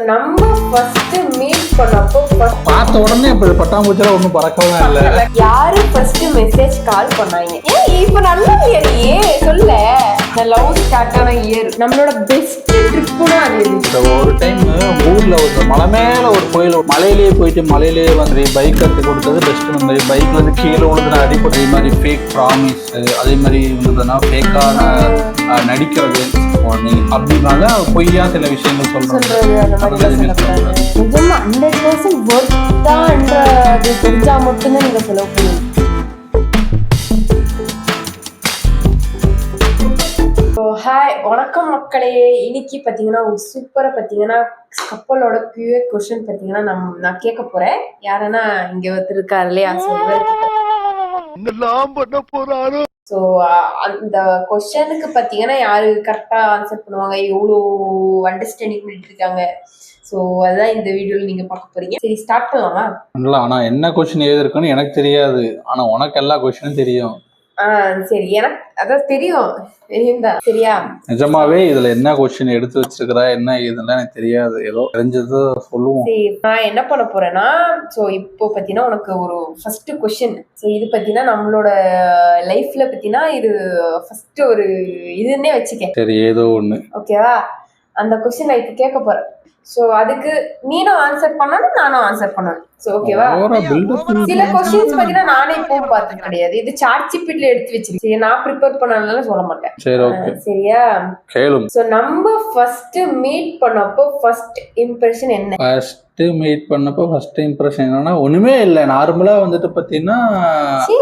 நம்ம first meet பண்ணப்போ பார்த்த உடனே இப்ப பட்டாம்பூச்சில ஒண்ணும் பறக்கவும் இல்ல. யாரு ஃபர்ஸ்ட் மெசேஜ் கால் பண்ணாங்க? ஏன் இப்ப நல்ல இயர் சொல்ல லவ் ஸ்டார்ட் ஆன இயர் நம்மளோட பெஸ்ட் ட்ரிப்புனா அது எது? ஒரு டைம் ஊர்ல ஒரு மலை மேல ஒரு கோயில் மலையிலேயே போயிட்டு மலையிலேயே வந்து பைக் கத்து கொடுத்தது பெஸ்ட் மெமரி. பைக்ல இருந்து கீழே விழுந்து அடிப்படை அதே மாதிரி ஃபேக் ப்ராமிஸ் அதே மாதிரி இருந்ததுன்னா ஃபேக்கான நடிக்கிறது அப்படின்னால பொய்யா சில விஷயங்கள் சொல்றது அந்த மாதிரி நிஜமா 100% ஒர்க் தான்ன்றது தெரிஞ்சா மட்டும்தான் நீங்க செலவு பண்ணுவீங்க. ஹாய் வணக்கம் மக்களே. இன்னைக்கு பார்த்தீங்கன்னா ஒரு சூப்பராக பார்த்தீங்கன்னா கப்பலோட கியூஏ கொஸ்டின் பார்த்தீங்கன்னா நான் கேட்க போறேன். யாருன்னா இங்க ஒருத்தர் இருக்காரு இல்லையா, ஸோ அந்த கொஸ்டனுக்கு பார்த்தீங்கன்னா யாரு கரெக்டாக ஆன்சர் பண்ணுவாங்க, எவ்வளோ அண்டர்ஸ்டாண்டிங் பண்ணிட்டு இருக்காங்க, ஸோ அதுதான் இந்த வீடியோவில் நீங்கள் பார்க்க போறீங்க. சரி ஸ்டார்ட் பண்ணலாமா? ஆனால் என்ன கொஸ்டின் எழுதிருக்குன்னு எனக்கு தெரியாது, ஆனால் உனக்கு எல்லா கொஸ்டினும் தெரியும். சரி எனக்கு அதான் தெரியும் தான். சரியா? நிஜமாவே இதுல என்ன கொஸ்டின் எடுத்து வச்சிருக்கிறா என்ன இதெல்லாம் எனக்கு தெரியாது, ஏதோ தெரிஞ்சது சொல்லுவோம். சரி நான் என்ன பண்ண போறேன்னா, ஸோ இப்போ பார்த்தீங்கன்னா உனக்கு ஒரு ஃபர்ஸ்ட் கொஸ்டின். ஸோ இது பார்த்தீங்கன்னா நம்மளோட லைஃப்ல பார்த்தீங்கன்னா இது ஃபர்ஸ்ட் ஒரு இதுன்னே வச்சுக்கேன். சரி ஏதோ ஒன்று ஓகேவா? அந்த கொஸ்டின் நான் இப்போ கேட்க போறேன். ஸோ அதுக்கு நீனும் ஆன்சர் பண்ணணும், நானும் ஆன்சர் பண்ணணும். ஸோ ஓகேவா? சில கொஸ்டின்ஸ் பார்த்தீங்கன்னா நானே இப்பவும் பார்த்தது கிடையாது, இது சாட் ஜிபிடில எடுத்து வச்சிருக்கேன். நான் ப்ரிப்பேர் பண்ணனால சொல்ல மாட்டேன். சரி ஓகே சரியா? கேளும். ஸோ நம்ம ஃபர்ஸ்ட் மீட் பண்ணப்போ ஃபர்ஸ்ட் இம்ப்ரெஷன் என்ன? ஃபர்ஸ்ட் மீட் பண்ணப்போ ஃபர்ஸ்ட் இம்ப்ரெஷன் என்னன்னா ஒண்ணுமே இல்லை. நார்மலா வந்துட்டு பாத்தீங்கன்னா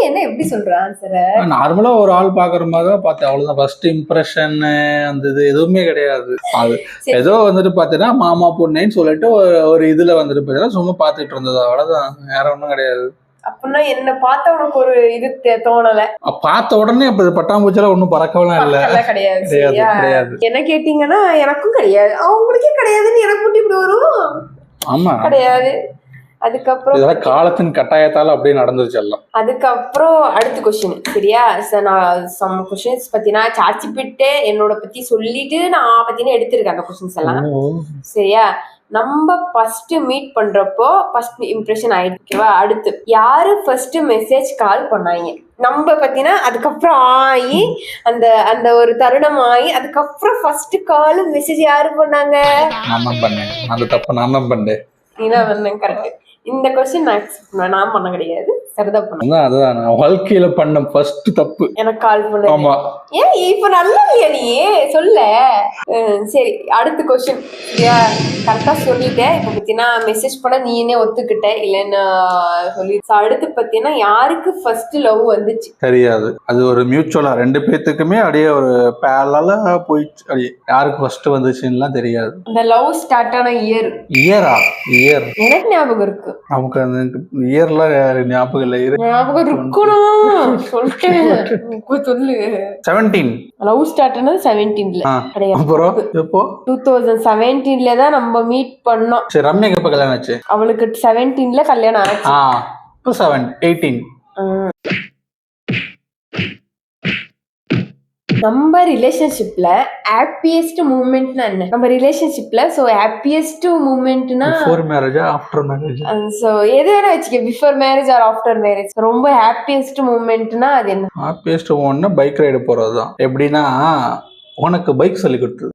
என்ன எப்படி சொல்ற ஆன்சர்? நார்மலா ஒரு ஆள் பாக்குற மாதிரி தான் பார்த்தேன், அவ்வளவுதான். ஃபர்ஸ்ட் இம்ப்ரெஷன் அந்த இது எதுவுமே கிடையாது. அது ஏதோ வந்துட்டு பாத்தீங்கன்னா மாமா பொண்ணுன்னு சொல்லிட்டு ஒரு இதுல வந்துட்டு பாத்தீங்கன்னா சும்மா பாத்துட்டு இருந்தது, அவ்வளவுதான், வேற ஒண்ணும் கிடையாது. அப்படின்னா என்ன பார்த்தா உனக்கு ஒரு இது தோணல? பார்த்த உடனே இப்ப பட்டாம்பூச்சில ஒண்ணும் பறக்கவும் இல்ல. கிடையாது. என்ன கேட்டீங்கன்னா எனக்கும் கிடையாது, அவங்களுக்கே கிடையாதுன்னு எனக்கு மட்டும் இப்படி வரும். ஆமா கிடையாது. அதுக்கப்புறம் காலத்தின் கட்டாயத்தால அப்படியே நடந்துருச்சு எல்லாம். அதுக்கப்புறம் அடுத்த கொஸ்டின். சரியா? நான் சம் கொஸ்டின்ஸ் பத்தினா சாட் ஜிபிடி என்னோட பத்தி சொல்லிட்டு நான் பத்தினா எடுத்திருக்கேன் அந்த கொஸ்டின்ஸ் எல்லாம். சரியா? நம்ம ஃபர்ஸ்ட் மீட் பண்றப்போ ஃபர்ஸ்ட் இம்ப்ரெஷன் ஆயிடுச்சுவா. அடுத்து யாரு ஃபர்ஸ்ட் மெசேஜ் கால் பண்ணாங்க நம்ம பத்தினா, அதுக்கப்புறம் ஆகி அந்த அந்த ஒரு தருணம் ஆகி அதுக்கப்புறம் ஃபர்ஸ்ட் கால் மெசேஜ் யாரு பண்ணாங்க? அந்த தப்பு நான் தான் பண்ணேன். நீதான் பண்ணேன். கரெக்ட். இந்த கொஸ்டின் நான் அக்செப்ட் பண்ணுவேன், நான் பண்ண கிடையாது, சரிதா பண்ண. அதுதான் நான் வாழ்க்கையில பண்ண ஃபர்ஸ்ட் தப்பு. எனக்கு கால் பண்ண. ஆமா. ஏன் இப்ப நல்ல நீ சொல்ல. சரி அடுத்த கொஸ்டின். சரியா? கரெக்டா சொல்லிட்டேன். இப்ப பத்தினா மெசேஜ் பண்ண நீனே ஒத்துக்கிட்ட இல்லைன்னு சொல்லி. அடுத்து பத்தினா யாருக்கு ஃபர்ஸ்ட் லவ் வந்துச்சு? தெரியாது. அது ஒரு மியூச்சுவலா ரெண்டு பேத்துக்குமே அப்படியே ஒரு பேரலா போயிடுச்சு. அப்படியே யாருக்கு ஃபர்ஸ்ட் வந்துச்சுன்னுலாம் தெரியாது. அந்த லவ் ஸ்டார்ட் ஆன இயர் இயர் எனக்கு ஞாபகம் இருக்கு. நமக்கு அந்த இயர்லாம் ஞாபகம் இல்லை. ஞாபகம் இருக்கணும் சொல்லிட்டேன். சொல்லு. 17 லவ் ஸ்டார்ட் ஆனது 17ல. அப்புறம் எப்போ? 2017ல தான் நம்ம மீட் பண்ணோம். சரி ரம்யாக்கு எப்ப கல்யாணம் ஆச்சு? அவளுக்கு 17ல கல்யாணம் ஆச்சு. இப்போ 18. நம்ம ரிலேஷன்ஷிப்ல ஹாப்பியஸ்ட் மூமெண்ட்னா என்ன? நம்ம ரிலேஷன்ஷிப்ல சோ ஹாப்பியஸ்ட் மூமெண்ட்னா before marriage after marriage? So எது வேணா வச்சுக்க, before marriage or after marriage. ரொம்ப ஹாப்பியஸ்ட் மூமெண்ட்னா அது என்ன? ஹாப்பியஸ்ட் மூமெண்ட்னா பைக் ரைடு போறதுதான். எப்படின்னா உனக்கு பைக் சொல்லி கொடுத்தது.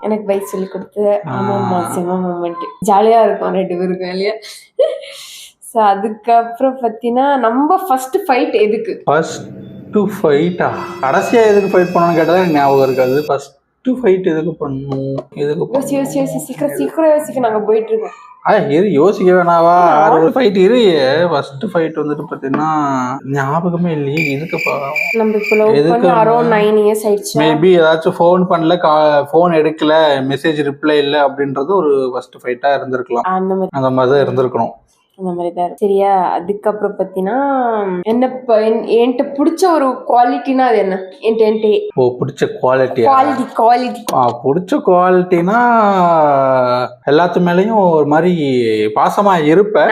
எனக்கு பைக் சொல்லி கொடுத்து. ஆமாம்மா செம மூமெண்ட், ஜாலியா இருக்கும் ரெண்டு பேருக்கும் இல்லையா? ஸோ அதுக்கப்புறம் பார்த்தீங்கன்னா நம்ம ஃபர்ஸ்ட் ஃபைட் எதுக்கு? ஃபர்ஸ்ட் ஃபைட்டா? கடைசியா எதுக்கு ஃபைட் பண்ணணும்னு கேட்டா எனக்கு ஞாபகம் இருக்காது. ஃபர்ஸ்ட் ஃபைட் எதுக்கு பண்ணணும்? சீக்கிரம் யோசிக்க நாங்க போயிட்டு இருக்கோம். யோசிக்க வேணாவா? ஃபைட் இரு. ஃபர்ஸ்ட் ஃபைட் வந்துட்டு பாத்தீங்கன்னா ஞாபகமே இல்லையே. இதுக்குப்பா நம்ம இப்போ லவ் பண்ணி அரௌண்ட் 9 இயர்ஸ் ஆயிடுச்சு. மேபி ஏதாச்சும் ஃபோன் பண்ணல, ஃபோன் எடுக்கல, மெசேஜ் ரிப்ளை இல்ல அப்படின்றது ஒரு ஃபர்ஸ்ட் ஃபைட்டா இருந்திருக்கலாம். அந்த மாதிரி தான் இருந்திருக்கணும். அந்த மாதிரி தான் சரியா. அதுக்கப்புறம் பத்தினா என்ன என்கிட்ட பிடிச்ச ஒரு குவாலிட்டினா அது என்ன என்கிட்ட பிடிச்ச குவாலிட்டி பிடிச்ச குவாலிட்டினா எல்லாத்து மேலயும் ஒரு மாதிரி பாசமா இருப்பேன்.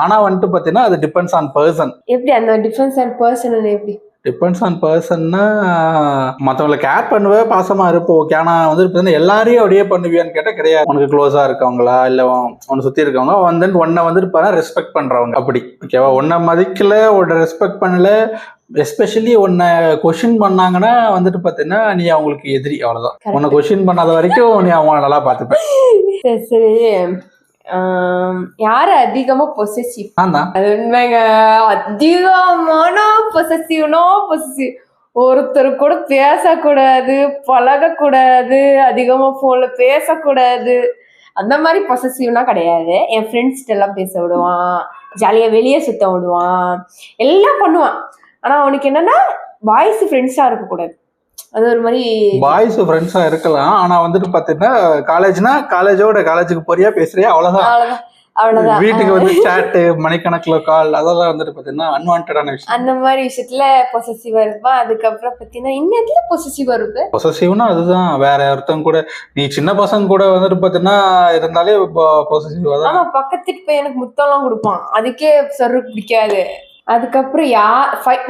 ஆனா வந்துட்டு பாத்தீங்கன்னா அது டிபெண்ட்ஸ் ஆன் பர்சன். எப்படி அந்த டிபெண்ட்ஸ் ஆன் பர்சன் எப்படி டிபெண்ட்ஸ் ஆன் பர்சன்னா மற்றவங்களை கேர் பண்ணுவேன், பாசமா இருப்போம். ஓகே. ஆனால் வந்து எல்லாரையும் அப்படியே பண்ணுவியான்னு கேட்டால் கிடையாது. உனக்கு க்ளோஸாக இருக்கவங்களா இல்லை உன்னை சுற்றி இருக்கவங்க வந்து உன்னை வந்துட்டு ரெஸ்பெக்ட் பண்ணுறவங்க அப்படி ஓகேவா. உன்னை மதிக்கல, உன்னை ரெஸ்பெக்ட் பண்ணல, எஸ்பெஷலி உன்னை கொஷின் பண்ணாங்கன்னா வந்துட்டு பார்த்தீங்கன்னா நீ அவங்களுக்கு எதிரி, அவ்வளோதான். உன்னை கொஷின் பண்ணாத வரைக்கும் நீ அவங்கள நல்லா பார்த்துப்பேன். சரி. யாரு அதிகமா பொசசிவ்? அது உண்மைங்க. அதிகமான பொசசிவ்னா பொசசிவ். ஒருத்தர் கூட பேசக்கூடாது, பழகக்கூடாது, அதிகமா போன்ல பேசக்கூடாது, அந்த மாதிரி பொசசிவ்னா கிடையாது. என் ஃப்ரெண்ட்ஸ்கிட்ட எல்லாம் பேச விடுவான், ஜாலியா வெளியே சுத்த விடுவான், எல்லாம் பண்ணுவான். ஆனா அவனுக்கு என்னன்னா பாய்ஸ் ஃப்ரெண்ட்ஸா இருக்கக்கூடாது. அது ஒரு மாதிரி பாய்ஸ் ஃப்ரெண்ட்ஸா இருக்கலாம். ஆனா வந்துட்டு பாத்தீங்கன்னா காலேஜுக்கு போறியா பேசுறியா அவ்வளவுதான். வீட்டுக்கு வந்து சாட் மணிக்கணக்குல கால் அதெல்லாம் வந்துட்டு பாத்தீங்கன்னா அன்வான்டான விஷயம். அந்த மாதிரி விஷயத்துல பொசசிவா இருப்பா. அதுக்கப்புறம் பாத்தீங்கன்னா இன்னத்துல பொசசிவா இருப்பு. பொசசிவ்னா அதுதான், வேற ஒருத்தவங்க கூட நீ சின்ன பசங்க கூட வந்துட்டு பாத்தீங்கன்னா இருந்தாலே பொசசிவா தான். ஆமா, பக்கத்துக்கு போய் எனக்கு முத்தம்லாம் கொடுப்பான், அதுக்கே சரு பிடிக்காது. அதுக்கப்புறம்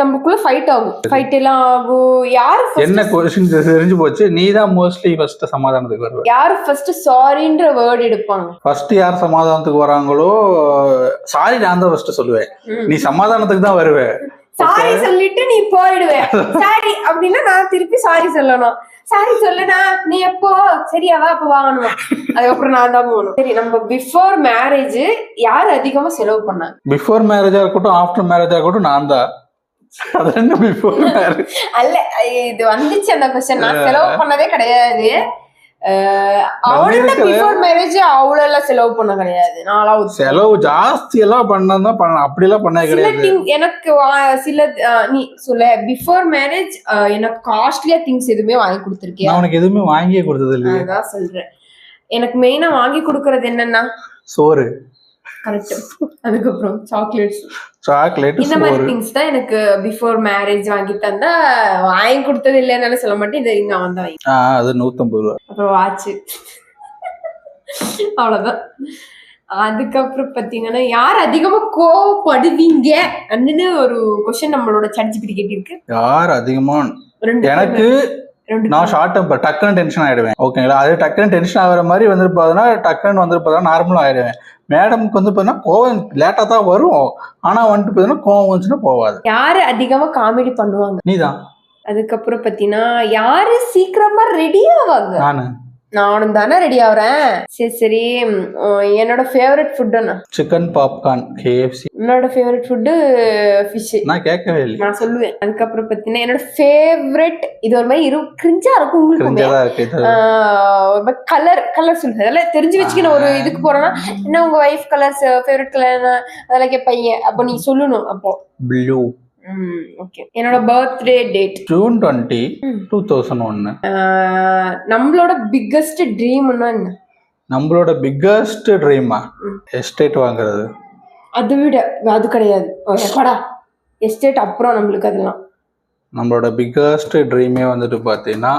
நமக்குள்ள ஃபைட் ஆகும், ஃபைட் எல்லாம் ஆகும். யாரு என்ன கொஸ்டின் தெரிஞ்சு போச்சு, நீ தான் மோஸ்ட்லி ஃபர்ஸ்ட் சமாதானத்துக்கு வருவ. யாரு ஃபர்ஸ்ட் சாரின்ற வேர்ட் எடுப்பாங்க? ஃபர்ஸ்ட் யார் சமாதானத்துக்கு வராங்களோ, சாரி நான் தான் ஃபர்ஸ்ட் சொல்லுவேன், நீ சமாதானத்துக்கு தான் வருவேன். சாரி சொல்லிட்டு நீ போயிடுவேன். சாரி அப்படின்னா நான் திருப்பி சாரி சொல்லணும். சாரி சொல்லுனா நீ எப்போ சரியாவா அப்ப வாங்கணும், அதுக்கப்புறம் நான் தான் போகணும். சரி, நம்ம பிஃபோர் மேரேஜ் யாரு அதிகமா செலவு பண்ணாங்க? பிஃபோர் மேரேஜா இருக்கட்டும் ஆஃப்டர் மேரேஜா இருக்கட்டும் நான் தான். அல்ல, இது வந்துச்சு அந்த கொஸ்டின். நான் செலவு பண்ணதே கிடையாது. அவளோட பிஃபோர் மேரேஜ் அவ்வளவு எல்லாம் செலவு பண்ண கிடையாது. நான் செலவு ஜாஸ்தி எல்லாம் பண்ணதான் அப்படி எல்லாம் பண்ண கிடையாது. எனக்கு சில நீ சொல்ல பிஃபோர் மேரேஜ் எனக்கு காஸ்ட்லியா திங்ஸ் எதுவுமே வாங்கி கொடுத்துருக்கேன். நான் உனக்கு எதுவுமே வாங்கியே கொடுத்தது இல்லையா? அதான் சொல்றேன். எனக்கு மெயினா வாங்கி கொடுக்கறது என்னன்னா சோறு. கரெக்ட். அதுக்கப்புறம் சாக்லேட் இந்த மாதிரி திங்ஸ் தான் எனக்கு பிஃபோர் மேரேஜ் வாங்கி தந்தா. வாங்கி கொடுத்தது இல்லைன்னு சொல்ல மாட்டேன். இது இங்க வந்தா அது 150 ரூபா. அப்புறம் வாட்ச், அவ்வளவுதான். அதுக்கப்புறம் பாத்தீங்கன்னா யார் அதிகமா கோவப்படுவீங்க அப்படின்னு ஒரு கொஸ்டின் நம்மளோட ChatGPT கேட்டிருக்கு. யார் அதிகமா? எனக்கு நான் ஷார்ட் டெம்பர், டக்குன்னு டென்ஷன் ஆயிடுவேன். ஓகேங்களா. அது டக்குன்னு டென்ஷன் ஆகிற மாதிரி வந்துருப்பாதுன்னா டக்குன்னு வந்துருப்பா நார்மலா ஆயிடுவேன். மேடம்க்கு வந்து பார்த்தீங்கன்னா கோவம் லேட்டா தான் வரும், ஆனா வந்துட்டு பார்த்தீங்கன்னா கோவம் வந்துச்சுன்னா போவாது. யாரு அதிகமா காமெடி பண்ணுவாங்க? நீதான். அதுக்கப்புறம் பாத்தீங்கன்னா யாரு சீக்கிரமா ரெடி ஆவாங்க? நானும் தானே ரெடி ஆகுறேன். சரி, என்னோட ஃபேவரட் ஃபுட் என்ன? Chicken popcorn, KFC. என்னோட ஃபேவரட் ஃபுட் ஃபிஷ். நான் கேட்கவே இல்லை, நான் சொல்லுவேன். அதுக்கப்புறம் பாத்தீங்கன்னா என்னோட ஃபேவரட், இது ஒரு மாதிரி கிரிஞ்சா இருக்கும் உங்களுக்கு, கலர் சொல்லுங்க. அதெல்லாம் தெரிஞ்சு வச்சுக்கணும். ஒரு இதுக்கு போறோம்னா என்ன உங்க வைஃப் கலர்ஸ் ஃபேவரட் கலர் என்ன அதெல்லாம் கேட்பீங்க. அப்போ நீ சொல்லணும். அப்போ ப்ளூ. ஓகே. என்னோட பர்த்டே டேட் June 20, 2001. நம்மளோட பிக்கஸ்ட் ட்ரீம்னா என்ன? நம்மளோட பிக்கஸ்ட் ட்ரீமா எஸ்டேட் வாங்குறது. அதை விட அது கிடையாது. எஸ்டேட் அப்புறம் நம்மளுக்கு அதெல்லாம். நம்மளோட பிக்கஸ்ட் ட்ரீமே வந்துட்டு பார்த்தீங்கன்னா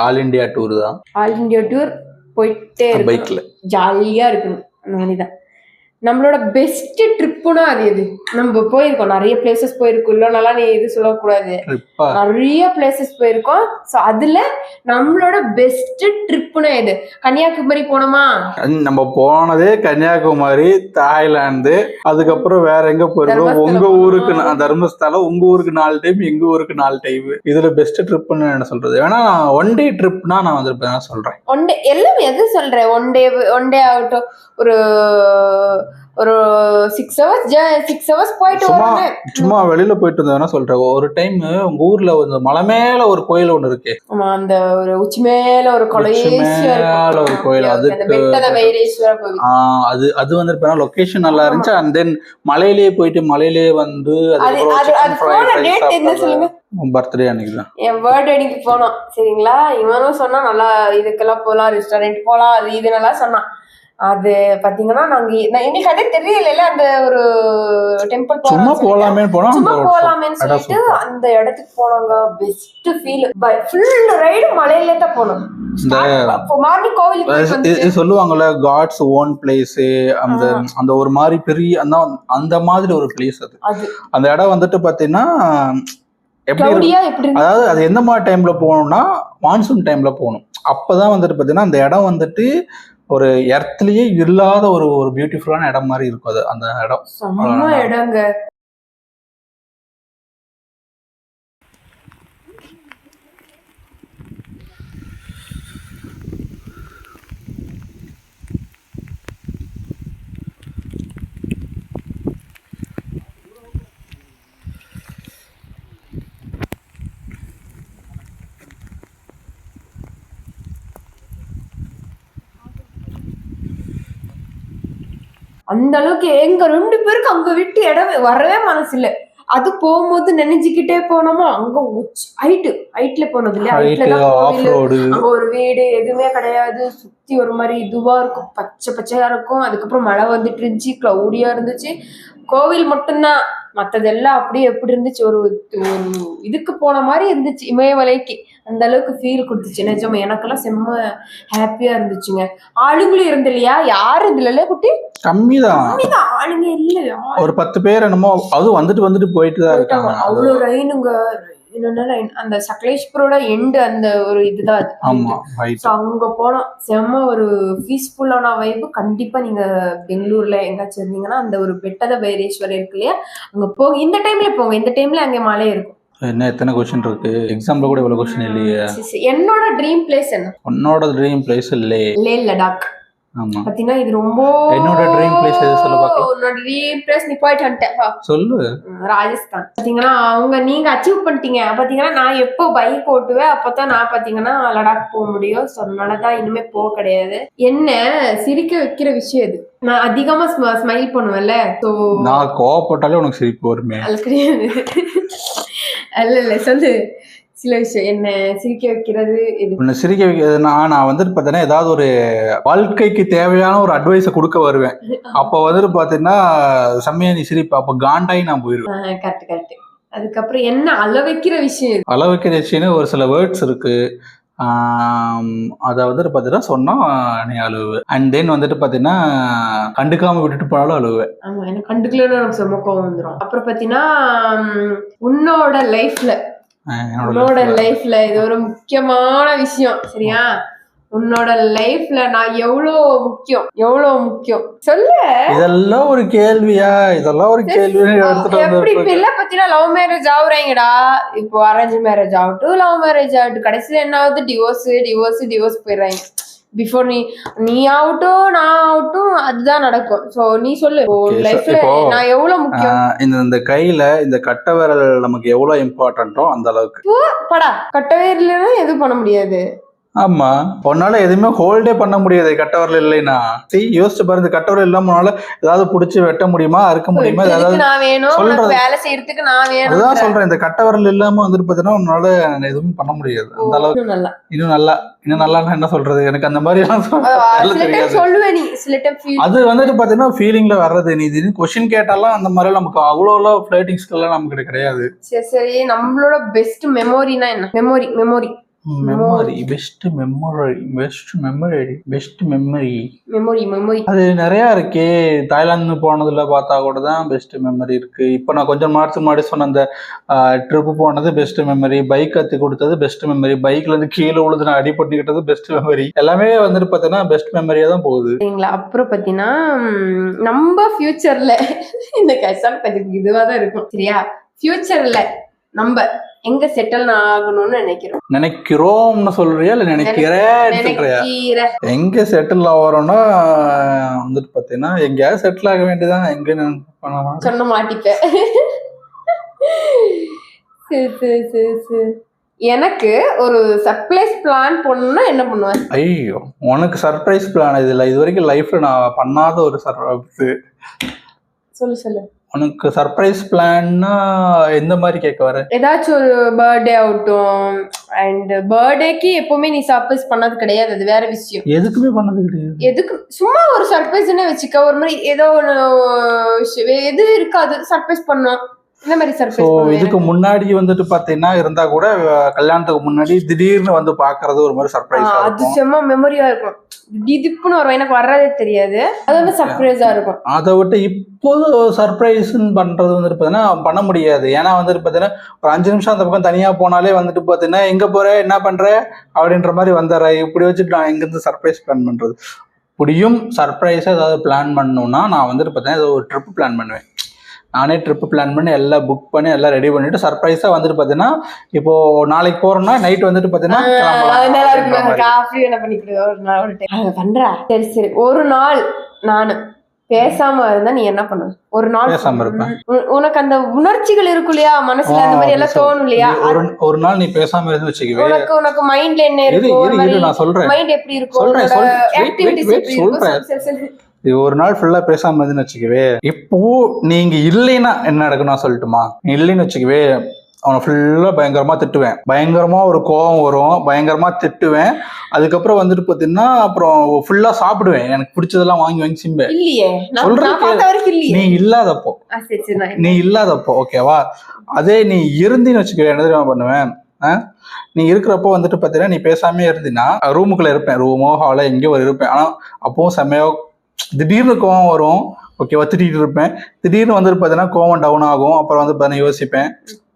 ஆல் இண்டியா டூர் தான். ஆல் இண்டியா டூர் போயிட்டே பைக்ல ஜாலியா இருக்கணும். அந்த மாதிரிதான். நம்மளோட பெஸ்ட் ட்ரிப்புனா அது எது? நம்ம போயிருக்கோம், நிறைய பிளேசஸ் போயிருக்கோம். இல்லை நல்லா நீ இது சொல்லக்கூடாது, நிறைய பிளேசஸ் போயிருக்கோம். ஸோ அதுல நம்மளோட பெஸ்ட் ட்ரிப்புனா எது? கன்னியாகுமரி போனோமா? நம்ம போனதே கன்னியாகுமரி, தாய்லாந்து, அதுக்கப்புறம் வேற எங்க போயிருக்கோம்? உங்க ஊருக்கு தர்மஸ்தலம், உங்க ஊருக்கு 4 டைம், எங்க ஊருக்கு 4 டைம். இதுல பெஸ்ட் ட்ரிப்னு என்ன சொல்றது? வேணா ஒன் டே ட்ரிப்னா நான் வந்து சொல்றேன். ஒன் டே எல்லாம் எது சொல்றேன்? ஒன் டே ஆகட்டும், ஒரு 6 hours போயிட்டு சும்மா வெளியில போயிட்டு இருந்தேன்னா சொல்றேன். ஒரு டைம் உங்க ஊர்ல ஒரு மலை மேல ஒரு கோயில் ஒண்ணு இருக்கு. அந்த ஒரு உச்சி மேல ஒரு கோயில், அது வந்து லொகேஷன் நல்லா இருந்துச்சு. அண்ட் தென் மலையிலேயே போயிட்டு மலையிலேயே வந்து பர்த்டே அன்னைக்கு தான் என் பர்த்டே அன்னைக்கு போனோம். சரிங்களா. இவனும் சொன்னா நல்லா இதுக்கெல்லாம் போலாம், ரெஸ்டாரண்ட் போலாம், அது இது நல்லா சொன்னான். அது பாத்தீங்கன்னா எங்களுக்கு அதே தெரியல அந்த ஒரு டெம்பிள் சும்மா போலாமே போனா சும்மா போலாமேன்னு சொல்லிட்டு அந்த இடத்துக்கு போனாங்க. Best feel. ஃபுல் ரைடு மலையில தான் போனோம். மார்னிங் கோவிலுக்கு சொல்லுவாங்கல்ல காட்ஸ் ஓன் பிளேஸ். அந்த ஒரு மாதிரி பெரிய அந்த மாதிரி ஒரு பிளேஸ் அது. அந்த இடம் வந்துட்டு பாத்தீங்கன்னா எப்படி, அதாவது அது எந்த மாதிரி டைம்ல போகணும்னா மான்சூன் டைம்ல போகணும். அப்பதான் வந்துட்டு பாத்தீங்கன்னா அந்த இடம் வந்துட்டு ஒரு எர்த்லயே இல்லாத ஒரு பியூட்டிஃபுல்லான இடம் மாதிரி இருக்கும். அது அந்த இடம் செம்ம இடங்க. அந்த அளவுக்கு எங்க 2 பேருக்கு அங்க விட்டு இடமே வரவே மனசு இல்ல. அது போகும்போது நினைச்சுக்கிட்டே போனோமோ அங்க ஹைட்ல போனது இல்லையா, அங்க ஒரு வீடு எதுவுமே கிடையாது. சுத்தி ஒரு மாதிரி இதுவா இருக்கும், பச்சை பச்சையா இருக்கும். அதுக்கப்புறம் மழை வந்துட்டு இருந்துச்சு, கிளவுடியா இருந்துச்சு. கோவில் மட்டும்தான், மத்ததெல்லாம் அப்படியே எப்படி இருந்துச்சு, ஒரு இதுக்கு போன மாதிரி இருந்துச்சு, இமயமலைக்கு. அந்த அளவுக்கு ஃபீல் கொடுத்துச்சு. நிஜமா எனக்கெல்லாம் செம்ம ஹாப்பியா இருந்துச்சுங்க. ஆளுங்களும் இருந்து இல்லையா, யாரும் இதுல குட்டி கம்மிதான் ஆளுங்க இல்ல, ஒரு 10 பேர் என்னமோ. அதுவும் வந்துட்டு போயிட்டு தான் இருக்காங்க. அவ்வளவு ரைனுங்க. அந்த சக்லேஷ்புரோட எண்டு அந்த ஒரு இதுதான் அங்க போனோம். செம்ம ஒரு பீஸ்ஃபுல்லான வைப்பு. கண்டிப்பா நீங்க பெங்களூர்ல எங்காச்சும் இருந்தீங்கன்னா அந்த ஒரு பெட்டத பைரேஸ்வரர் இருக்கு இல்லையா, அங்க இந்த டைம்ல போங்க. இந்த டைம்ல அங்க மழை இருக்கும். என்ன எத்தனை क्वेश्चन இருக்கு எக்ஸாம்ல கூட இவ்வளவு क्वेश्चन இல்லையே. என்னோட ட்ரீம் பிளேஸ் என்ன? உன்னோட ட்ரீம் பிளேஸ் லே லடாக். ஆமா பாத்தீங்கன்னா இது ரொம்ப என்னோட ட்ரீம் பிளேஸ் எது சொல்ல பார்க்கலாம். உன்னோட ட்ரீம் பிளேஸ் நீ போயிட்டு வந்துட்ட சொல்லு. ராஜஸ்தான். பாத்தீங்கன்னா நீங்க அச்சீவ் பண்ணிட்டீங்க. பாத்தீங்கன்னா நான் எப்போ பைக் ஓட்டுவேன் அப்பதான் நான் பாத்தீங்கன்னா லடாக் போக முடியும். ஸோ அதனாலதான் இனிமே போக கிடையாது. என்ன சிரிக்க வைக்கிற விஷயம் இது. நான் அதிகமா ஸ்மைல் பண்ணுவேன்ல, ஸோ நான் கோவப்பட்டாலே உனக்கு சிரிப்பு வருமே. அது கிடையாது. இல்ல சொல்லு சில விஷயம் என்ன சிரிக்க வைக்கிறது. சிரிக்க வைக்கிறதுனா நான் வந்துட்டு பார்த்தீங்கன்னா ஏதாவது ஒரு வாழ்க்கைக்கு தேவையான ஒரு அட்வைஸை கொடுக்க வருவேன். அப்போ வந்துட்டு பார்த்தீங்கன்னா செம்மையா நீ சிரிப்பா, அப்போ காண்டாயி நான் போயிருவேன். கரெக்ட். அதுக்கப்புறம் என்ன அளவைக்கிற விஷயம், அளவைக்கிற விஷயம்னு ஒரு சில வேர்ட்ஸ் இருக்கு. அதை வந்துட்டு பார்த்தீங்கன்னா சொன்னா நீ அழுவு. அண்ட் தென் வந்துட்டு பார்த்தீங்கன்னா கண்டுக்காம விட்டுட்டு போனாலும் அழுவேன். ஆமா எனக்கு கண்டுக்கலன்னு எனக்கு செம்ம கோவம் வந்துடும். அப்புறம் பார்த்தீங்கன்னா உன்னோட லைஃப்ல இது ஒரு முக்கியமான விஷயம் சரியா. உன்னோட லைஃப்ல நான் எவ்வளவு முக்கியம் சொல்லு. இதெல்லாம் ஒரு கேள்வியா? இதெல்லாம் ஒரு கேள்வி. எப்படி இல்ல பத்தினா லவ் மேரேஜ் ஆகுறாங்கடா. இப்போ அரேஞ்ச் மேரேஜ் ஆகட்டும், லவ் மேரேஜ் ஆகட்டும், கடைசியில என்ன ஆகுது, டிவோர்ஸ் போயிடுறாங்க. பிஃபோர் நீ ஆகட்டும் நான் ஆகட்டும் அதுதான் நடக்கும். சோ நீ சொல்லு லைஃப்ல நான் எவ்வளவு முக்கியம். இந்த கையில இந்த கட்ட விரல் நமக்கு எவ்வளவு இம்பார்ட்டன்ட்டோ அந்த அளவுக்கு. படா கட்ட விரல்னா எதுவும் பண்ண முடியாது. ஆமா உன்னால எதுவுமே ஹோல்டே பண்ண முடியாது கட்ட விரல் இல்லைன்னா. யோசிச்சு பாரு, இந்த கட்ட விரல் இல்லாம உன்னால ஏதாவது புடிச்சு வெட்ட முடியுமா, அறுக்க முடியுமா, ஏதாவது வேலை செய்யறதுக்கு நான் வேணும். அதான் சொல்றேன், இந்த கட்ட விரல் இல்லாம வந்துட்டு பாத்தீங்கன்னா உன்னால எதுவுமே பண்ண முடியாது. அந்த அளவுக்கு இன்னும் நல்லா என்ன சொல்றது, எனக்கு அந்த மாதிரி அது வந்துட்டு பாத்தீங்கன்னா ஃபீலிங்ல வர்றது. நீ இது கொஸ்டின் கேட்டாலும் அந்த மாதிரி நமக்கு அவ்வளோ ஃபிளர்ட்டிங்ஸ் எல்லாம் நமக்கு கிடையாது. சரி நம்மளோட பெஸ்ட் மெமோரினா என்ன? மெமரி அது நிறைய இருக்கு. தாய்லாந்து போனதுல பார்த்தா கூட தான் பெஸ்ட் மெமரி இருக்கு. இப்ப நான் கொஞ்சம் மாதத்துக்கு முன்னாடி சொன்ன அந்த ட்ரிப் போனது பெஸ்ட் மெமரி, பைக் கத்து கொடுத்தது பெஸ்ட் மெமரி, பைக்ல இருந்து கீழே விழுது நான் அடிபட்டுக்கிட்டது பெஸ்ட் மெமரி. எல்லாமே வந்துட்டு பார்த்தீங்கன்னா பெஸ்ட் மெமரியா தான் போகுது. அப்புறம் பார்த்தீங்கன்னா நம்ம ஃபியூச்சர்ல இந்த கஷ்டம் கொஞ்சம் இதுவா தான் இருக்கும் சரியா. ஃபியூச்சர்ல நம்ம எங்க செட்டில் ஆகணும்னு நினைக்கிறோம்னு சொல்றியா இல்ல நினைக்கிறேன்? எங்க செட்டில் ஆகிறோம்னா வந்துட்டு பாத்தீங்கன்னா எங்கேயாவது செட்டில் ஆக வேண்டியதான். எங்க சொன்ன மாட்டிப்பேன். எனக்கு ஒரு சர்ப்ரைஸ் பிளான் பண்ணணும்னா என்ன பண்ணுவேன்? ஐயோ உனக்கு சர்ப்ரைஸ் பிளான் இது வரைக்கும் லைஃப்ல நான் பண்ணாத ஒரு சர்ப்ரைஸ். சொல்லு. உனக்கு சர்ப்ரைஸ் பிளான்னா எந்த மாதிரி கேட்க வர? ஏதாச்சும் ஒரு பர்த்டே ஆகட்டும். அண்ட் பர்த்டேக்கு எப்பவுமே நீ சர்ப்ரைஸ் பண்ணது கிடையாது, அது வேற விஷயம். எதுக்குமே பண்ணது கிடையாது. எதுக்கு சும்மா ஒரு சர்ப்ரைஸ்னே வச்சுக்க, ஒரு மாதிரி ஏதோ ஒன்று எது இருக்காது சர்ப்ரைஸ் பண்ணோம். இந்த மாதிரி சர்ப்ரைஸ் இதுக்கு முன்னாடி வந்துட்டு பாத்தீங்கன்னா இருந்தா கூட கல்யாணத்துக்கு முன்னாடி திடீர்னு வந்து பாக்குறது ஒரு மாதிரி சர்ப்ரைஸ். அது செம்ம மெமரியா இருக்கும். திடுப்புன்னு வரும், எனக்கு வர்றதே தெரியாது, அது வந்து சர்ப்ரைஸா இருக்கும். அதை விட்டு இப்போது சர்ப்ரைஸ் பண்றது வந்துட்டு பாத்தீங்கன்னா பண்ண முடியாது. ஏன்னா வந்துட்டு பாத்தீங்கன்னா ஒரு 5 நிமிஷம் அந்த பக்கம் தனியா போனாலே வந்துட்டு பாத்தீங்கன்னா எங்க போற என்ன பண்ற அப்படின்ற மாதிரி வந்துடுற. இப்படி வச்சுட்டு நான் எங்கிருந்து சர்ப்ரைஸ் பிளான் பண்றது? இப்படியும் சர்ப்ரைஸா ஏதாவது பிளான் பண்ணணும்னா நான் வந்துட்டு பாத்தீங்கன்னா ஒரு ட்ரிப் பிளான் பண்ணுவேன். நானே ட்ரிப் பிளான் பண்ணி எல்லாம் புக் பண்ணி எல்லாம் ரெடி பண்ணிட்டு சர்ப்ரைஸா வந்துட்டு பாத்தீங்கன்னா இப்போ நாளைக்கு போறோம்னா நைட் வந்துட்டு பாத்தீங்கன்னா சரி ஒரு நாள் நானு பேசாம இருந்தா நீ என்ன பண்ணுவ? ஒரு நாள் பேசாம இருப்பேன். உனக்கு அந்த உணர்ச்சிகள் இருக்கும் இல்லையா, மனசுல அந்த மாதிரி எல்லாம் தோணும் இல்லையா? ஒரு நாள் நீ பேசாம இருந்து வச்சுக்கவே உனக்கு மைண்ட்ல என்ன இருக்கும்? நான் சொல்றேன். மைண்ட் எப்படி இருக்கும்? இது ஒரு நாள் ஃபுல்லா பேசாம இருந்துன்னு வச்சுக்கவே. இப்போ நீங்க இல்லைன்னா என்ன நடக்கும் நான் சொல்லட்டுமா? இல்லைன்னு வச்சுக்கவே அவனை ஃபுல்லா பயங்கரமா திட்டுவேன். பயங்கரமா ஒரு கோபம் வரும், பயங்கரமா திட்டுவேன். அதுக்கப்புறம் வந்துட்டு பாத்தீங்கன்னா அப்புறம் ஃபுல்லா சாப்பிடுவேன். எனக்கு பிடிச்சதெல்லாம் வாங்கி வாங்கி சிம்பேன். நீ இல்லாதப்போ ஓகேவா? அதே நீ இருந்தின்னு வச்சுக்கவே என்ன தெரியுமா பண்ணுவேன்? நீ இருக்கிறப்போ வந்துட்டு பாத்தீங்கன்னா நீ பேசாமே இருந்தீங்கன்னா ரூமுக்குள்ள இருப்பேன், ரூமோ ஹாலோ எங்கேயோ இருப்பேன். ஆனா அப்பவும் செம்மையோ திடீர்னு கோவம் வரும், ஓகேவா? திட்டிட்டு இருப்பேன். திடீர்னு வந்துட்டு பாத்தீங்கன்னா கோவம் டவுன் ஆகும். அப்புறம் வந்து பாத்தீங்கன்னா யோசிப்பேன்,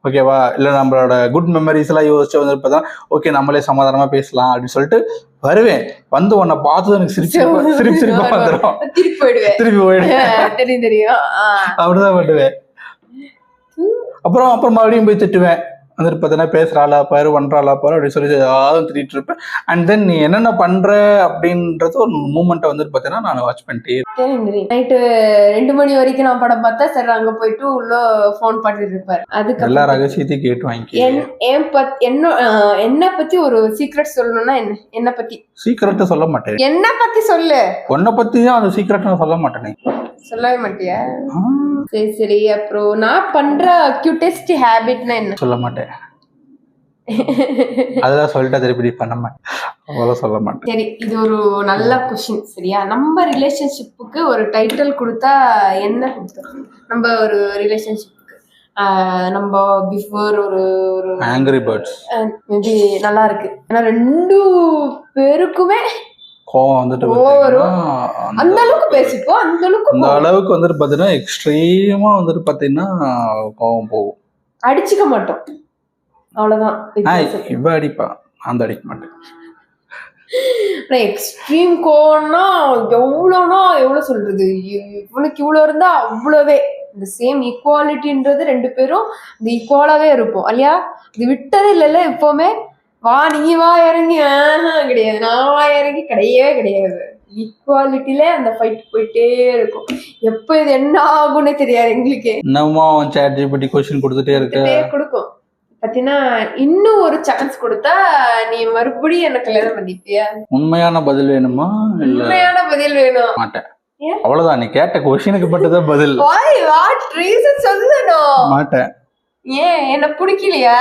ஓகேவா? இல்ல நம்மளோட குட் மெமரிஸ் எல்லாம் யோசிச்சு வந்து பார்த்தா ஓகே நம்மளே சமாதானமா பேசலாம் அப்படின்னு சொல்லிட்டு வருவேன். வந்து உன்னை பார்த்தது எனக்கு சிரிப்பா வந்துடும். திருப்பி போயிடுவேன். தெரியும் அப்படிதான் பண்ணுவேன். அப்புறம் மறுபடியும் போய் திட்டுவேன். வந்துட்டு பார்த்தீங்கன்னா பேசுறாளா பாரு, பண்றாளா பாரு அப்படின்னு சொல்லி ஏதாவது திட்டிட்டு இருப்பேன். அண்ட் தென் நீ என்னென்ன பண்ற அப்படின்றது ஒரு மூமெண்ட்டை வந்துட்டு பார்த்தீங்கன்னா நான் வாட்ச் பண்ணிட்டே நைட்டு 2 மணி வரைக்கும் நான் படம் பார்த்தா சரி அங்க போயிட்டு உள்ள போன் பண்ணிட்டு இருப்பாரு. அதுக்கு எல்லா ரகசியத்தையும் கேட்டு வாங்கி என்ன பத்தி ஒரு சீக்ரெட் சொல்லணும்னா என்ன பத்தி சீக்ரெட்டை சொல்ல மாட்டேன். என்ன பத்தி சொல்லு. உன்னை பத்தியும் அந்த சீக்ரெட் நான் சொல்ல மாட்டேனே. சொல்லவே மாட்டியா? சரி அப்புறம் நான் பண்ற கியூட்டஸ்ட் ஹேபிட்னா என்ன? சொல்ல மாட்டேன். அதெல்லாம் சொல்லிட்டு திருப்பி பண்ண மாட்டேன், அவ்வளவு சொல்ல மாட்டேன். சரி இது ஒரு நல்ல கொஸ்டின். சரியா, நம்ம ரிலேஷன்ஷிப்புக்கு ஒரு டைட்டில் கொடுத்தா என்ன கொடுத்துரும்? நம்ம ஒரு ரிலேஷன்ஷிப்புக்கு நம்ம பிஃபோர் ஒரு ஆங்கிரி பேர்ட்ஸ் மேபி நல்லா இருக்கு. ஏன்னா 2 பேருக்குமே கோவம் வந்துட்டு அந்த அளவுக்கு பேசிப்போம். அந்த அளவுக்கு வந்துட்டு பாத்தீங்கன்னா எக்ஸ்ட்ரீமா வந்துட்டு பாத்தீங்கன்னா கோவம் போகும். அடிச்சுக்க மாட்டோம், அவ்வளவுதான். இவ அடிப்பா, அந்த அடிக்க மாட்டேன். எக்ஸ்ட்ரீம் கோவம்னா எவ்வளவு சொல்றது, இவனுக்கு இவ்வளவு இருந்தா அவ்வளவே. இந்த சேம் ஈக்குவாலிட்டின்றது 2 பேரும் இந்த ஈக்குவலாவே இருப்போம் இல்லையா? இது விட்டதே இல்லைல்ல எப்பவுமே. நீ வா இறங்கி கிடையாது, நான் வா இறங்கி கிடையாது. ஈக்குவாலிட்டியில அந்த ஃபைட் போயிட்டே இருக்கும். எப்ப இது என்ன ஆகும்னே தெரியாது எங்களுக்கு. என்னமா ChatGPT கொஸ்டின் கொடுத்துட்டே கொடுக்கும். பாத்தீங்கன்னா இன்னும் ஒரு சான்ஸ் கொடுத்தா நீ மறுபடியும் என்ன கல்யாணம் பண்ணிப்பியா? உண்மையான பதில் வேணுமா? உண்மையான பதில் வேணும். மாட்டேன், அவ்வளவுதான். நீ கேட்ட கொஸ்டினுக்கு மட்டும்தான் பதில். சொல்லணும். மாட்டேன். ஏன் என்ன பிடிக்கலையா?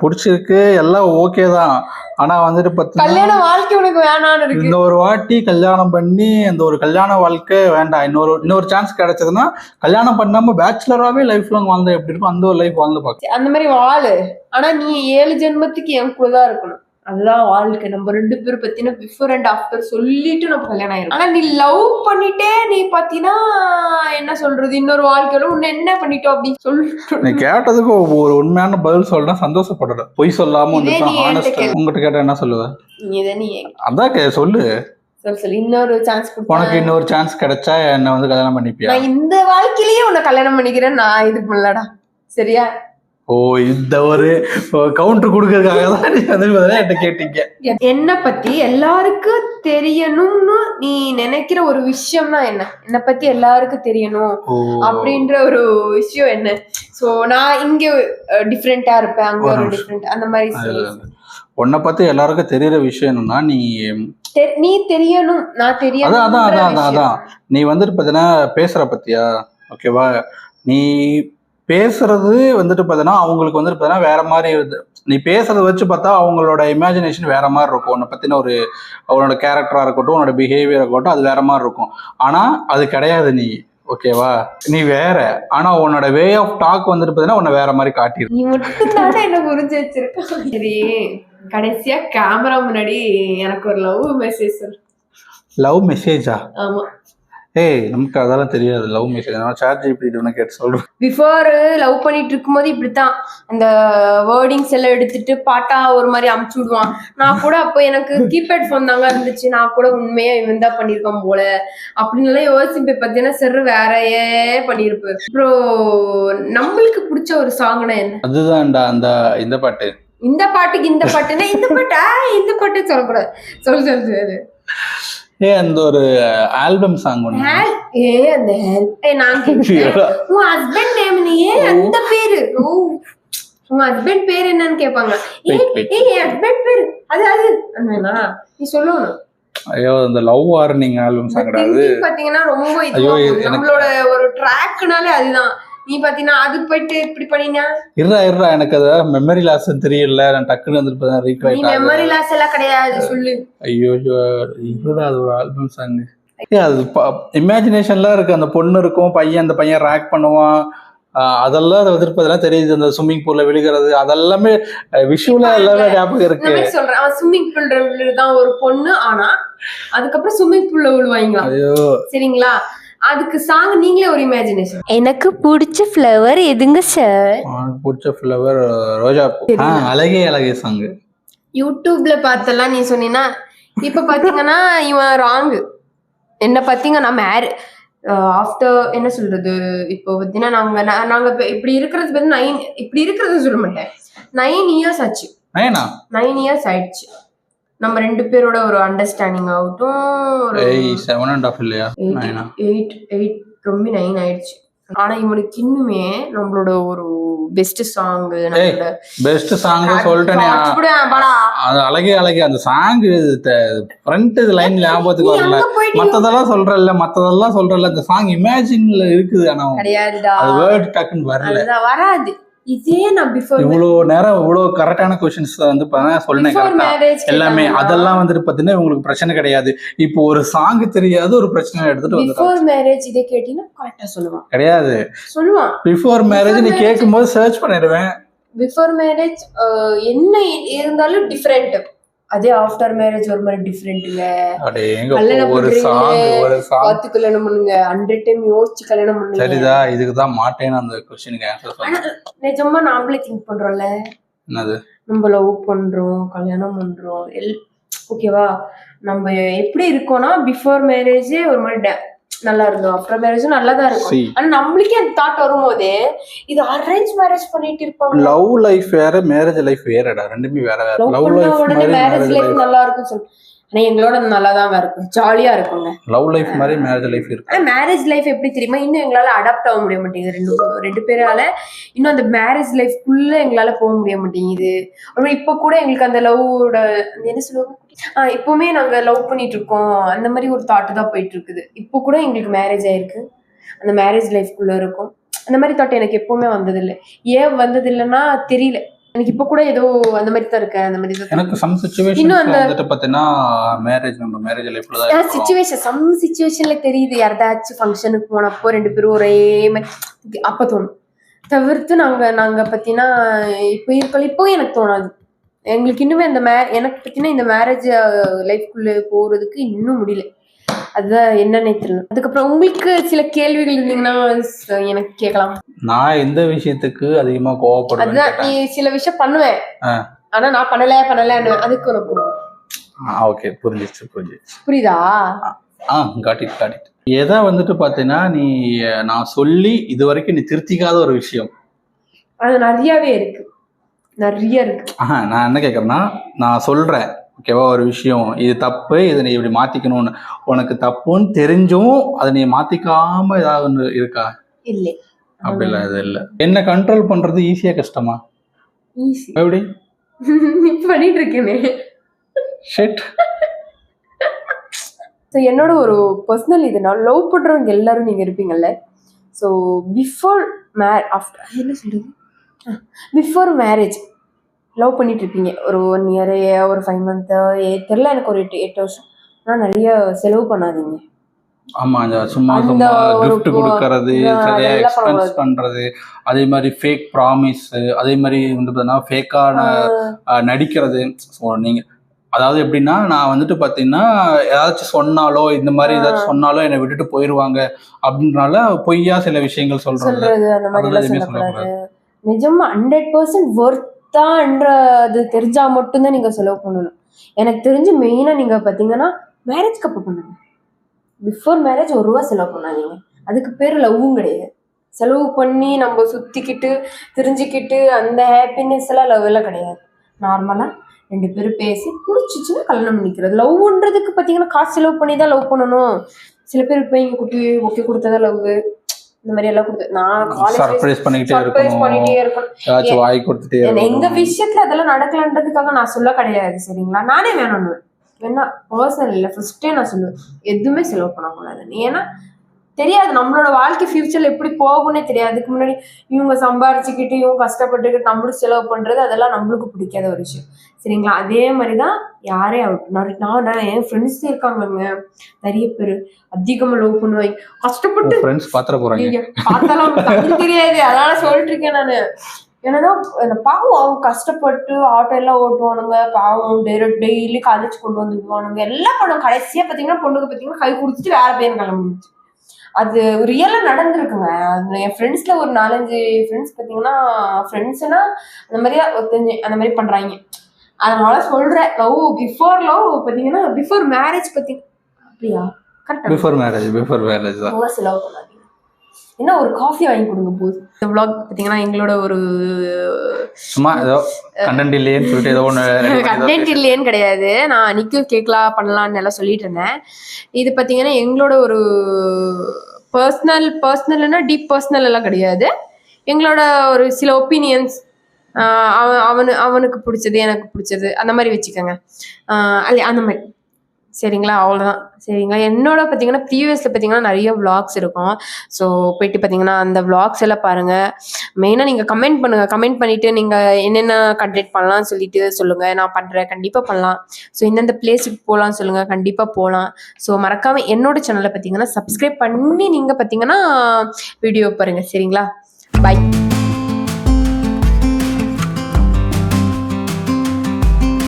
பிடிச்சிருக்கு, எல்லாம் ஓகே தான். ஆனா வந்துட்டு கல்யாண வாழ்க்கை உனக்கு வேணான்னு இருக்கு. இன்னொரு வாட்டி கல்யாணம் பண்ணி அந்த ஒரு கல்யாண வாழ்க்கை வேண்டாம். இன்னொரு சான்ஸ் கிடைச்சதுன்னா கல்யாணம் பண்ணாம பேச்சுலராகவே லைஃப் லாங் வாழ்ந்தா எப்படி இருக்கும் அந்த ஒரு லைஃப் வாழ்ந்து பார்க்க. அந்த மாதிரி வாழு. ஆனா நீ 7 ஜென்மத்துக்கு என் கூட தான் இருக்கணும், அதுதான் வாழ்க்கை. நம்ம 2 பேரும் பத்தினா பிஃபோர் அண்ட் ஆஃப்டர் சொல்லிட்டு நம்ம கல்யாணம் ஆயிரும். ஆனா நீ லவ் பண்ணிட்டே நீ பாத்தீங்கன்னா என்ன சொல்றது, இன்னொரு வாழ்க்கையில உன்ன என்ன பண்ணிட்டோம் அப்படின்னு சொல்லிட்டு நீ கேட்டதுக்கு ஒரு உண்மையான பதில் சொல்ல சந்தோஷப்படுற. பொய் சொல்லாம உங்ககிட்ட கேட்ட என்ன சொல்லுவ? அதான் சொல்லு. இன்னொரு சான்ஸ் உனக்கு இன்னொரு சான்ஸ் கிடைச்சா என்ன வந்து கல்யாணம் பண்ணிப்பியா? நான் இந்த வாழ்க்கையிலேயே உன்னை கல்யாணம் பண்ணிக்கிறேன், நான் இது பண்ணலடா. சரியா? ஓ, இந்த ஒரு கவுண்டர் கொடுக்கறதுக்காக தான் நீ வந்து கேட்டீங்க. என்ன பத்தி எல்லாருக்கும் தெரியணும்னு நீ நினைக்கிற ஒரு விஷயம்னா என்ன பத்தி எல்லாருக்கும் தெரியணும் அப்படின்ற ஒரு விஷயம் என்ன? சோ நான் இங்க டிஃபரெண்டா இருப்பேன், அங்க ஒரு டிஃபரெண்ட், அந்த மாதிரி. உன்னை பத்தி எல்லாருக்கும் தெரியற விஷயம் என்னன்னா நீ தெரியணும், நான் தெரியும். அதான் நீ வந்துட்டு பாத்தீங்கன்னா பேசுற பத்தியா ஓகேவா? நீ பேசுறது வந்துட்டு பார்த்தீங்கன்னா அவங்களுக்கு வந்துட்டு பார்த்தீங்கன்னா வேற மாதிரி இருக்குது. நீ பேசுறத வச்சு பார்த்தா அவங்களோட இமேஜினேஷன் வேற மாதிரி இருக்கும். உன்னை பத்தின அவனோட கேரக்டரா இருக்கட்டும், உன்னோட பிஹேவியர் இருக்கட்டும், அது வேற மாதிரி இருக்கும். ஆனா அது கிடையாது நீ. ஓகேவா? நீ வேற. ஆனா உன்னோட வே ஆஃப் டாக் வந்துட்டு பார்த்தீங்கன்னா உன்னை வேற மாதிரி காட்டிடும். நீ மட்டும் தானே என்ன புரிஞ்சு வச்சிருக்க. சரி, கடைசியா கேமரா முன்னாடி எனக்கு ஒரு லவ் மெசேஜ் சொல்லு. லவ் மெசேஜா? ஆமா. ஏய், நமக்கு அதெல்லாம் தெரியாது. லவ் மெசேஜ் நான் ChatGPT கேட்டு சொல்றேன். பிஃபோர் லவ் பண்ணிட்டு இருக்கும்போது இப்படித்தான் அந்த வேர்டிங்ஸ் எல்லாம் எடுத்துட்டு பாட்டா ஒரு மாதிரி அமுச்சு விடுவான். நான் கூட அப்போ எனக்கு கீபேட் ஃபோன் தாங்க இருந்துச்சு. நான் கூட உண்மையா இவன் தான் பண்ணியிருக்கான் போல அப்படின்னு எல்லாம் யோசிப்பேன். பார்த்தீங்கன்னா செரு வேறையே பண்ணியிருப்பேன். அப்புறம் நம்மளுக்கு பிடிச்ச ஒரு சாங்னா என்ன? அதுதான்டா இந்த பாட்டு. இந்த பாட்டுக்கு இந்த பாட்டுன்னா இந்த பாட்டு சொல்லக்கூடாது. சொல்லு. அந்த ஒரு ஆல்பம் சாங் ஒண்ணு. அந்த நான் உன் ஹஸ்பண்ட் நேம் அந்த பேரு உன் ஹஸ்பண்ட் பேர் என்னன்னு கேட்பாங்க. ஹஸ்பண்ட் பேரு அது நீ சொல்லணும். ஐயோ, அந்த லவ் வார்னிங் ஆல்பம் சாங் அது பாத்தீங்கன்னா ரொம்ப நம்மளோட ஒரு ட்ராக்னாலே அதுதான். நீ பாத்தீங்கன்னா அது போயிட்டு இப்படி பண்ணினா இருடா எனக்கு அத மெமரி லாஸ் தெரியல. நான் டக்குன்னு வந்துட்டு ரீகால். நீ மெமரி லாஸ் எல்லாம் கிடையாது சொல்லு. ஐயோ இருடா, அது ஒரு ஆல்பம் சாங். அது இமேஜினேஷன்லாம் இருக்கு. அந்த பொண்ணு இருக்கும், அந்த பையன் ரேக் பண்ணுவான். அதெல்லாம் எதிர்ப்பதெல்லாம் தெரியுது. அந்த ஸ்விம்மிங் பூல்ல விழுகிறது அதெல்லாமே விஷுவலா எல்லாமே ஞாபகம் இருக்கு. சொல்றேன், அவன் ஸ்விம்மிங் பூல்ல தான் ஒரு பொண்ணு, ஆனா அதுக்கப்புறம் ஸ்விம்மிங் பூல்ல விழுவாங்க. ஐயோ சரிங்களா? அதுக்கு சாங் நீங்களே ஒரு இமேஜினேஷன். எனக்கு பிடிச்ச ஃப்ளவர் எதுங்க சார்? பிடிச்ச ஃப்ளவர் ரோஜா பூ. அழகே சாங் யூடியூப்ல பார்த்தெல்லாம் நீ சொன்னீங்கன்னா இப்ப பாத்தீங்கன்னா இவன் ராங். என்ன பாத்தீங்கன்னா ஆஃப்டர் என்ன சொல்றது, இப்போ பாத்தீங்கன்னா நாங்க இப்படி இருக்கிறது இப்படி இருக்கிறது சொல்ல மாட்டேன். 9 இயர்ஸ் ஆச்சு. 9 இயர்ஸ் ஆயிடுச்சு. நம்ம 2 பேரோட ஒரு அண்டர்ஸ்டாண்டிங் ஆகட்டும். 7.5 இல்லையா? 8 ரொம்ப 9 ஆயிடுச்சு. ஆனா இவனுக்கு இன்னுமே நம்மளோட ஒரு பெஸ்ட் சாங் சொல்லிட்டேனே. அது அழகே அந்த சாங் ஃப்ரண்ட் லைன் ஞாபகத்துக்கு வரல. மத்ததெல்லாம் சொல்றல அந்த சாங் இமேஜின்ல இருக்குது. ஆனா கிடையாதுடா, அது வேர்ட் டக்குன்னு வராது. இதே நான் பிஃபோர் இவ்வளவு நேரம் இவ்வளவு கரெக்டான क्वेश्चंस வந்து சொன்னேன் கரெக்டா எல்லாமே. அதெல்லாம் வந்துட்டு பாத்தீங்கன்னா உங்களுக்கு பிரச்சனை கிடையாது. இப்போ ஒரு சாங் தெரியாது, ஒரு பிரச்சனை எடுத்துட்டு வந்து பிஃபோர் மேரேஜ் இதை கேட்டீங்கன்னா கரெக்டா சொல்லுவான். கிடையாது, சொல்லுவான். பிஃபோர் மேரேஜ் நீ கேட்கும்போது சர்ச் பண்ணிடுவேன். பிஃபோர் மேரேஜ் என்ன இருந்தாலும் டிஃபரெண்ட். அதே ஆஃப்டர் மேரேஜ் ஒரு மாதிரி டிஃபரெண்ட்டுங்க. ஒரு பார்த்து கல்யாணம் பண்ணுங்க, 100 டைம் யோசிச்சு கல்யாணம் பண்ணுங்க. சரிதா, இதுக்குதான் மாட்டேன்னு அந்த क्वेश्चनக்கு ஆன்சர் சொல்றேன். நிஜமா நாமளே திங்க் பண்றோம்ல, என்னது நம்ம லவ் பண்றோம், கல்யாணம் பண்றோம், ஓகேவா? நம்ம எப்படி இருக்கோம்னா பிஃபோர் மேரேஜே ஒரு மாதிரி நல்லா இருந்தோம், ஆஃப்டர் மேரேஜும் நல்லா தான் இருக்கும். ஆனா நம்மளுக்கே அந்த தாட் வரும்போது இது அரேஞ்ச் மேரேஜ் பண்ணிட்டு இருப்பாங்க. லவ் லைஃப் வேற, மேரேஜ் லைஃப் வேறடா, ரெண்டுமே வேற வேற. லவ் லைஃப் மேரேஜ் லைஃப் நல்லா இருக்கும் சொல்லு. ஆனா எங்களோட நல்லா தாங்க இருக்கும், ஜாலியா இருக்குங்க. லவ் லைஃப் மாதிரி மேரேஜ் லைஃப் இருக்கு. ஆனா மேரேஜ் லைஃப் எப்படி தெரியுமா, இன்னும் எங்களால அடாப்ட் ஆக முடிய மாட்டேங்குது. ரெண்டு பேரால இன்னும் அந்த மேரேஜ் லைஃப்குள்ள எங்களால போக முடிய மாட்டேங்குது. அப்புறம் இப்ப கூட எங்களுக்கு அந்த லவ்வோட என்ன சொல்லுவாங்க, இப்பவுமே நாங்க லவ் பண்ணிட்டு இருக்கோம் அந்த மாதிரி ஒரு தாட் தான் போயிட்டு இருக்குது. இப்போ கூட எங்களுக்கு மேரேஜ் ஆயிருக்கு, அந்த மேரேஜ் லைஃப்குள்ள இருக்கும். அந்த மாதிரி தாட் எனக்கு எப்பவுமே வந்ததில்லை. ஏன் வந்தது இல்லைன்னா தெரியல. எனக்கு இப்ப கூட ஏதோ அந்த மாதிரி தான் இருக்கு. அந்த மாதிரி தான் எனக்கு சம் சிச்சுவேஷன்ஸ்ல வந்துட்டு பார்த்தீனா மேரேஜ் லைஃப்ல தான் சம் சிச்சுவேஷன்ல தெரியுது. யாராச்சும் ஃபங்க்ஷனுக்கு போனப்போ 2 பேரும் ஒரே மாதிரி அப்ப தோணும். தவிர்த்து நாங்க பத்தினா இப்போ எனக்கு தோணாது. எங்களுக்கு இன்னுமே எனக்கு பத்தினா இந்த மேரேஜ் லைஃப்குள்ள போறதுக்கு இன்னும் முடியல. அதுதான் என்னன்னே தெரியல. அதுக்கப்புறம் உங்களுக்கு சில கேள்விகள் இருந்தீங்கன்னா எனக்கு கேட்கலாம். நான் எந்த விஷயத்துக்கு அதிகமா கோவப்படுவேன்? அதுதான், நீ சில விஷயம் பண்ணுவேன், ஆனா நான் பண்ணல அதுக்கு உனக்கு ஓகே புரிஞ்சிச்சு. புரியுதா? Got it. எதை வந்துட்டு பாத்தீங்கன்னா நீ நான் சொல்லி இது வரைக்கும் நீ திருத்திக்காத ஒரு விஷயம்? அது நிறையவே இருக்கு. நான் என்ன கேட்கறேன்னா, நான் சொல்றேன் ஓகேவா, ஒரு விஷயம் இது தப்பு, இதை நீ இப்படி மாத்திக்கணும்னு, உனக்கு தப்புன்னு தெரிஞ்சும் அதை நீ மாத்திக்காம ஏதாவது ஒன்று இருக்கா? இல்லை, அப்படிலாம் இது இல்லை. என்ன கண்ட்ரோல் பண்றது ஈஸியா கஷ்டமா? ஈஸி. எப்படி பண்ணிட்டு இருக்கேனே. என்னோட ஒரு பர்சனல் இதுனா, லவ் பண்றவங்க எல்லாரும் நீங்க இருப்பீங்கல்ல, ஸோ என்ன சொல்கிறது, பிஃபோர் மேரேஜ் லவ் பண்ணிட்டு இருப்பீங்க ஒரு 1 இயர் ஒரு 5 மந்த்து தெரில, எனக்கு ஒரு 8 வருஷம். ஆனால் நிறைய செலவு பண்ணாதீங்க. ஆமா, சும்மா சும்மா கிஃப்ட் கொடுக்கறது, சரியா எக்ஸ்பென்ஸ் பண்றது, அதே மாதிரி ஃபேக் ப்ராமிஸ், அதே மாதிரி வந்து பார்த்தீங்கன்னா ஃபேக்கான நடிக்கிறது. ஸோ நீங்கள் அதாவது எப்படின்னா, நான் வந்துட்டு பார்த்தீங்கன்னா ஏதாச்சும் சொன்னாலோ இந்த மாதிரி ஏதாச்சும் சொன்னாலோ என்னை விட்டுட்டு போயிடுவாங்க அப்படின்றனால பொய்யா சில விஷயங்கள் சொல்றது, அந்த மாதிரி சொல்லக்கூடாது. நிஜமா 100% ஒர்த்தான்றது தெரிஞ்சா மட்டும்தான் நீங்க செலவு பண்ணணும். எனக்கு தெரிஞ்சு மெயினா நீங்க பார்த்தீங்கன்னா மேரேஜ்க்கு அப்போ பண்ணுங்க. பிஃபோர் மேரேஜ் 1 ரூபா செலவு பண்ணாதீங்க. அதுக்கு பேர் லவ்வும் கிடையாது. செலவு பண்ணி நம்ம சுத்திக்கிட்டு தெரிஞ்சுக்கிட்டு அந்த ஹாப்பினஸ் எல்லாம் லவ் எல்லாம் கிடையாது. நார்மலா 2 பேரும் பேசி பிடிச்சிச்சுன்னா கல்யாணம் பண்ணிக்கிறது. லவ்ன்றதுக்கு பார்த்தீங்கன்னா காசு செலவு பண்ணி தான் லவ் பண்ணணும். சில பேர் இப்போ இங்கே குட்டி ஓகே கொடுத்ததா லவ், இந்த மாதிரி எல்லாம் கொடுத்து நான் சர்ப்ரைஸ் பண்ணிட்டே இருக்கணும். எங்க விஷயத்துல அதெல்லாம் நடக்கலன்றதுக்காக நான் சொல்ல கிடையாது, சரிங்களா? நானே வேணும்னு வேணா பர்சனல் இல்லை, ஃபர்ஸ்டே நான் சொல்லுவேன் எதுவுமே செலவு பண்ணக்கூடாது. ஏன்னா தெரியாது நம்மளோட வாழ்க்கை ஃபியூச்சர்ல எப்படி போகும்னே தெரியாது. அதுக்கு முன்னாடி இவங்க சம்பாரிச்சுக்கிட்டு இவங்க கஷ்டப்பட்டுக்கிட்டு நம்மளும் செலவு பண்றது அதெல்லாம் நம்மளுக்கு பிடிக்காத ஒரு விஷயம், சரிங்களா? அதே மாதிரிதான் யாரே ஆகட்டும். நான் என் ஃப்ரெண்ட்ஸ் இருக்காங்க நிறைய பேர் அதிகமா லவ் பண்ணுவாங்க, கஷ்டப்பட்டு பார்த்தாலும் தெரியாது. அதனால சொல்லிட்டு இருக்கேன் நானு. என்னன்னா பாவம் அவங்க கஷ்டப்பட்டு ஆட்டோ எல்லாம் ஓட்டுவானுங்க, பாவம் டெய்லி காலேஜ் கொண்டு வந்து விடுவானுங்க, எல்லாம் பண்ணுவாங்க. கடைசியா பாத்தீங்கன்னா பொண்ணுக்கு பாத்தீங்கன்னா கை கொடுத்துட்டு வேற பையன் கிளம்பிச்சு. அது ரியலா நடந்திருக்குங்க. அது என் ஃப்ரெண்ட்ஸ்ல ஒரு 4-5 ஃப்ரெண்ட்ஸ் பாத்தீங்கன்னா ஃப்ரெண்ட்ஸ்னா அந்த மாதிரியா அந்த மாதிரி பண்றாங்க. அதனால சொல்றேன், லவ் பிஃபோர் லவ் பாத்தீங்கன்னா பிஃபோர் மேரேஜ் பத்தி அப்படியா கரெக்டா பிஃபோர் மேரேஜ் தான் லவ் பண்ணாதீங்க. என்ன ஒரு காஃபி வாங்கி கொடுங்க போது. இந்த vlog பாத்தீங்கன்னா எங்களோட ஒரு சும்மா ஏதோ கண்டென்ட் இல்லையேன்னு சொல்லிட்டு ஏதோ ஒன்று கண்டென்ட் இல்லையேன்னு கிடையாது. நான் நிக்கில் கேட்கலாம் பண்ணலான்னு எல்லாம் சொல்லிட்டு இருந்தேன். இது பார்த்தீங்கன்னா எங்களோட ஒரு பர்சனல்னா டீப் பர்சனல் எல்லாம் கிடையாது. எங்களோட ஒரு சில ஒப்பீனியன்ஸ், அவனுக்கு பிடிச்சது எனக்கு பிடிச்சது அந்த மாதிரி வச்சுக்கோங்க. அந்த மாதிரி சரிங்களா? அவ்வளோதான், சரிங்களா? என்னோட பார்த்தீங்கன்னா ப்ரீவியஸில் பார்த்தீங்கன்னா நிறைய vlogs இருக்கும். ஸோ போயிட்டு பார்த்தீங்கன்னா அந்த vlogs எல்லாம் பாருங்கள். மெயினாக நீங்கள் கமெண்ட் பண்ணுங்கள். கமெண்ட் பண்ணிவிட்டு நீங்கள் என்னென்ன கண்டெக்ட் பண்ணலாம்னு சொல்லிட்டு சொல்லுங்கள். நான் பண்ணுறேன், கண்டிப்பாக பண்ணலாம். ஸோ இந்தந்த பிளேஸுக்கு போகலான்னு சொல்லுங்கள், கண்டிப்பாக போகலாம். ஸோ மறக்காமல் என்னோட சேனலை பார்த்தீங்கன்னா சப்ஸ்கிரைப் பண்ணி நீங்கள் பார்த்தீங்கன்னா வீடியோ பாருங்கள், சரிங்களா? பை.